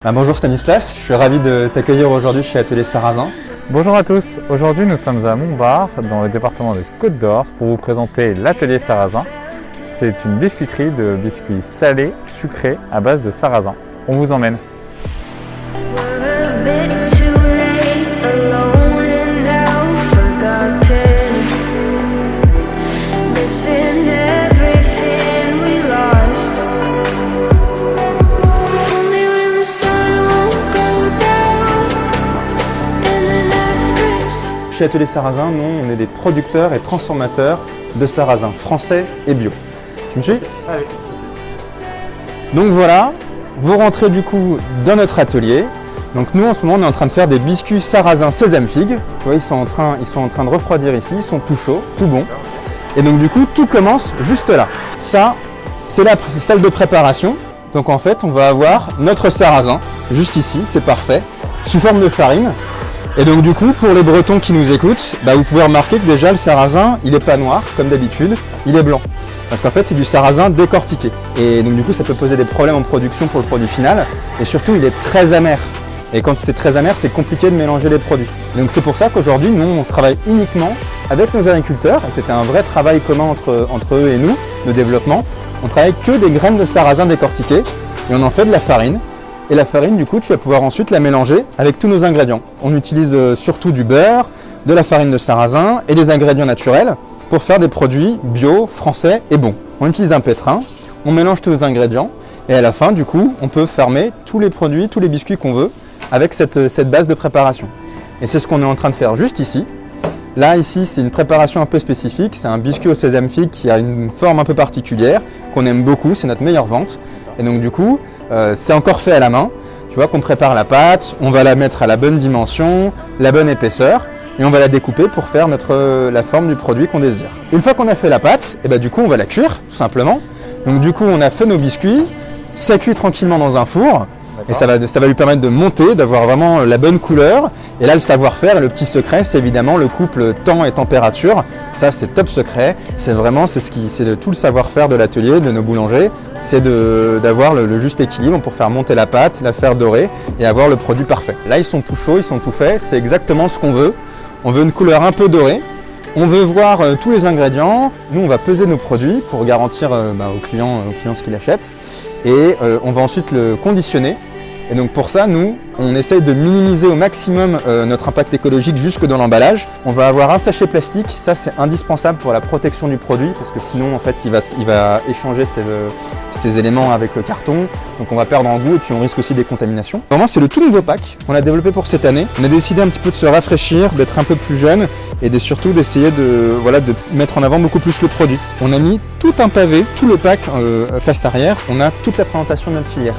Bonjour Stanislas, je suis ravi de t'accueillir aujourd'hui chez Atelier Sarrazin. Bonjour à tous, aujourd'hui nous sommes à Montbard, dans le département de Côte-d'Or, pour vous présenter l'Atelier Sarrazin. C'est une biscuiterie de biscuits salés, sucrés, à base de sarrasin. On vous emmène. Chez Atelier Sarrazin, nous, on est des producteurs et transformateurs de sarrasin français et bio. Tu me suis ? Allez. Donc voilà, vous rentrez du coup dans notre atelier. Donc nous, en ce moment, on est en train de faire des biscuits sarrasin sésame figue. Tu vois, ils sont en train de refroidir ici, ils sont tout chauds, tout bons. Et donc du coup, tout commence juste là. Ça, c'est la salle de préparation. Donc en fait, on va avoir notre sarrasin, juste ici, c'est parfait, sous forme de farine. Et donc du coup, pour les Bretons qui nous écoutent, vous pouvez remarquer que déjà le sarrasin, il n'est pas noir comme d'habitude, il est blanc. Parce qu'en fait, c'est du sarrasin décortiqué. Et donc du coup, ça peut poser des problèmes en production pour le produit final. Et surtout, il est très amer. Et quand c'est très amer, c'est compliqué de mélanger les produits. Donc c'est pour ça qu'aujourd'hui, nous, on travaille uniquement avec nos agriculteurs. Et c'était un vrai travail commun entre eux et nous, de développement. On travaille que des graines de sarrasin décortiquées. Et on en fait de la farine. Et la farine, du coup, tu vas pouvoir ensuite la mélanger avec tous nos ingrédients. On utilise surtout du beurre, de la farine de sarrasin et des ingrédients naturels pour faire des produits bio, français et bons. On utilise un pétrin, on mélange tous nos ingrédients et à la fin, du coup, on peut farmer tous les produits, tous les biscuits qu'on veut avec cette base de préparation. Et c'est ce qu'on est en train de faire juste ici. Là, ici, c'est une préparation un peu spécifique. C'est un biscuit au sésame figue qui a une forme un peu particulière, qu'on aime beaucoup, c'est notre meilleure vente. Et donc du coup, c'est encore fait à la main. Tu vois qu'on prépare la pâte, on va la mettre à la bonne dimension, la bonne épaisseur, et on va la découper pour faire la forme du produit qu'on désire. Une fois qu'on a fait la pâte, et du coup, on va la cuire, tout simplement. Donc du coup, on a fait nos biscuits, ça cuit tranquillement dans un four. Et ça va lui permettre de monter, d'avoir vraiment la bonne couleur. Et là, le savoir-faire et le petit secret, c'est évidemment le couple temps et température. Ça, c'est top secret. C'est tout le savoir-faire de l'atelier, de nos boulangers. C'est d'avoir le juste équilibre pour faire monter la pâte, la faire dorer et avoir le produit parfait. Là, ils sont tout chauds, ils sont tout faits. C'est exactement ce qu'on veut. On veut une couleur un peu dorée. On veut voir tous les ingrédients. Nous, on va peser nos produits pour garantir au client ce qu'il achète. Et on va ensuite le conditionner. Et donc pour ça, nous, on essaye de minimiser au maximum notre impact écologique jusque dans l'emballage. On va avoir un sachet plastique, ça c'est indispensable pour la protection du produit parce que sinon en fait il va échanger ces éléments avec le carton. Donc on va perdre en goût et puis on risque aussi des contaminations. Vraiment c'est le tout nouveau pack qu'on a développé pour cette année. On a décidé un petit peu de se rafraîchir, d'être un peu plus jeune et surtout d'essayer de mettre en avant beaucoup plus le produit. On a mis tout un pavé, tout le pack face arrière, on a toute la présentation de notre filière.